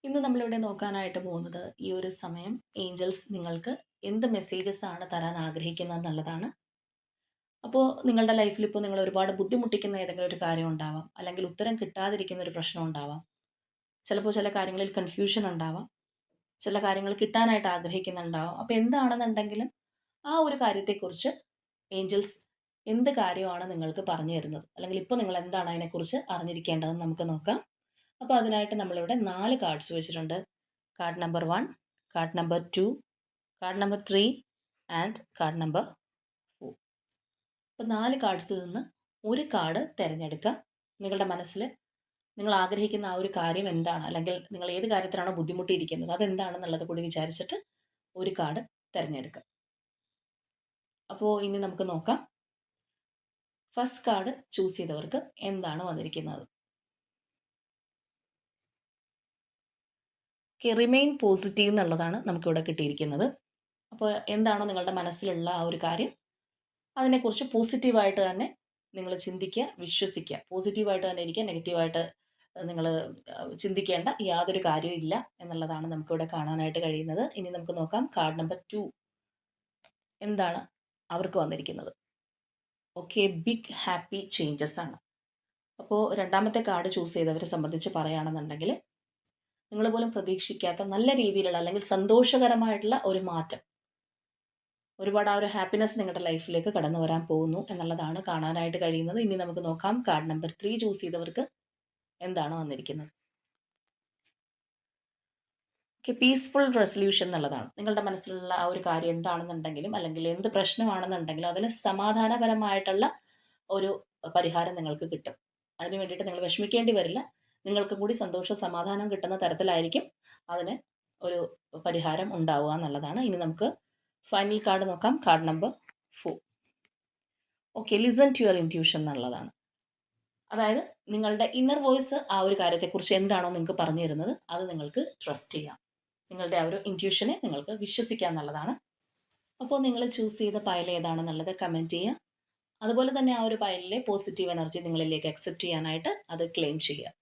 ഇന്ന് നമ്മളിവിടെ നോക്കാനായിട്ട് പോകുന്നത് ഈ ഒരു സമയം ഏഞ്ചൽസ് നിങ്ങൾക്ക് എന്ത് മെസ്സേജസ് ആണ് തരാൻ ആഗ്രഹിക്കുന്നത് എന്നുള്ളതാണ്. അപ്പോൾ നിങ്ങളുടെ ലൈഫിൽ ഇപ്പോൾ നിങ്ങൾ ഒരുപാട് ബുദ്ധിമുട്ടിക്കുന്ന ഏതെങ്കിലും ഒരു കാര്യം ഉണ്ടാവാം, അല്ലെങ്കിൽ ഉത്തരം കിട്ടാതിരിക്കുന്ന ഒരു പ്രശ്നം ഉണ്ടാവാം. ചിലപ്പോൾ ചില കാര്യങ്ങളിൽ കൺഫ്യൂഷൻ ഉണ്ടാവാം, ചില കാര്യങ്ങൾ കിട്ടാനായിട്ട് ആഗ്രഹിക്കുന്നുണ്ടാവാം. അപ്പോൾ എന്താണെന്നുണ്ടെങ്കിലും ആ ഒരു കാര്യത്തെക്കുറിച്ച് ഏഞ്ചൽസ് എന്ത് കാര്യമാണ് നിങ്ങൾക്ക് പറഞ്ഞു തരുന്നത്, അല്ലെങ്കിൽ ഇപ്പോൾ നിങ്ങൾ എന്താണ് അതിനെക്കുറിച്ച് അറിഞ്ഞിരിക്കേണ്ടതെന്ന് നമുക്ക് നോക്കാം. അപ്പോൾ അതിനായിട്ട് നമ്മളിവിടെ 4 കാർഡ്സ് വെച്ചിട്ടുണ്ട്. Card number 1, card number 2, card number 3 and card number 4. അപ്പോൾ 4 കാർഡ്സിൽ നിന്ന് ഒരു കാർഡ് തിരഞ്ഞെടുക്കുക. നിങ്ങളുടെ മനസ്സിൽ നിങ്ങൾ ആഗ്രഹിക്കുന്ന ആ ഒരു കാര്യം എന്താണ്, അല്ലെങ്കിൽ നിങ്ങൾ ഏത് കാര്യത്തിലാണോ ബുദ്ധിമുട്ടിയിരിക്കുന്നത് അതെന്താണെന്നുള്ളത് കൂടി വിചാരിച്ചിട്ട് ഒരു കാർഡ് തിരഞ്ഞെടുക്കുക. അപ്പോൾ ഇനി നമുക്ക് നോക്കാം. ഫസ്റ്റ് കാർഡ് ചൂസ് ചെയ്തവർക്ക് എന്താണ് വന്നിരിക്കുന്നത്. റിമെയിൻ പോസിറ്റീവ് എന്നുള്ളതാണ് നമുക്കിവിടെ കിട്ടിയിരിക്കുന്നത്. അപ്പോൾ എന്താണോ നിങ്ങളുടെ മനസ്സിലുള്ള ആ ഒരു കാര്യം അതിനെക്കുറിച്ച് പോസിറ്റീവായിട്ട് തന്നെ നിങ്ങൾ ചിന്തിക്കുക, വിശ്വസിക്കുക. പോസിറ്റീവായിട്ട് തന്നെ ഇരിക്കുക. നെഗറ്റീവായിട്ട് നിങ്ങൾ ചിന്തിക്കേണ്ട യാതൊരു കാര്യവും ഇല്ല എന്നുള്ളതാണ് നമുക്കിവിടെ കാണാനായിട്ട് കഴിയുന്നത്. ഇനി നമുക്ക് നോക്കാം കാർഡ് നമ്പർ 2 എന്താണ് അവർക്ക് വന്നിരിക്കുന്നത്. ഓക്കെ, ബിഗ് ഹാപ്പി ചേഞ്ചസ് ആണ്. അപ്പോൾ രണ്ടാമത്തെ കാർഡ് ചൂസ് ചെയ്തവരെ സംബന്ധിച്ച് പറയുകയാണെന്നുണ്ടെങ്കിൽ നിങ്ങൾ പോലും പ്രതീക്ഷിക്കാത്ത നല്ല രീതിയിലുള്ള അല്ലെങ്കിൽ സന്തോഷകരമായിട്ടുള്ള ഒരു മാറ്റം, ഒരുപാട് ആ ഒരു ഹാപ്പിനെസ് നിങ്ങളുടെ ലൈഫിലേക്ക് കടന്നു വരാൻ പോകുന്നു എന്നുള്ളതാണ് കാണാനായിട്ട് കഴിയുന്നത്. ഇനി നമുക്ക് നോക്കാം കാർഡ് നമ്പർ 3 ചൂസ് ചെയ്തവർക്ക് എന്താണ് വന്നിരിക്കുന്നത്. ഓക്കെ, പീസ്ഫുൾ റെസൊല്യൂഷൻ എന്നുള്ളതാണ്. നിങ്ങളുടെ മനസ്സിലുള്ള ആ ഒരു കാര്യം എന്താണെന്നുണ്ടെങ്കിലും അല്ലെങ്കിൽ എന്ത് പ്രശ്നമാണെന്നുണ്ടെങ്കിലും അതിന് സമാധാനപരമായിട്ടുള്ള ഒരു പരിഹാരം നിങ്ങൾക്ക് കിട്ടും. അതിന് വേണ്ടിയിട്ട് നിങ്ങൾ വിഷമിക്കേണ്ടി വരില്ല. നിങ്ങൾക്കും കൂടി സന്തോഷ സമാധാനം കിട്ടുന്ന തരത്തിലായിരിക്കും അതിന് ഒരു പരിഹാരം ഉണ്ടാവുക എന്നുള്ളതാണ്. ഇനി നമുക്ക് ഫൈനൽ കാർഡ് നോക്കാം. Card number 4. Okay, listen to your intuition എന്നുള്ളതാണ്. അതായത് നിങ്ങളുടെ ഇന്നർ വോയിസ് ആ ഒരു കാര്യത്തെക്കുറിച്ച് എന്താണോ നിങ്ങൾക്ക് പറഞ്ഞു തരുന്നത് അത് നിങ്ങൾക്ക് ട്രസ്റ്റ് ചെയ്യാം. നിങ്ങളുടെ ആ ഒരു ഇൻറ്റ്യൂഷനെ നിങ്ങൾക്ക് വിശ്വസിക്കാം എന്നുള്ളതാണ്. അപ്പോൾ നിങ്ങൾ ചൂസ് ചെയ്ത പൈൽ ഏതാണെന്നുള്ളത് കമൻറ്റ് ചെയ്യുക. അതുപോലെ തന്നെ ആ ഒരു പൈലിലെ പോസിറ്റീവ് എനർജി നിങ്ങളിലേക്ക് അക്സെപ്റ്റ് ചെയ്യാനായിട്ട് അത് ക്ലെയിം ചെയ്യുക.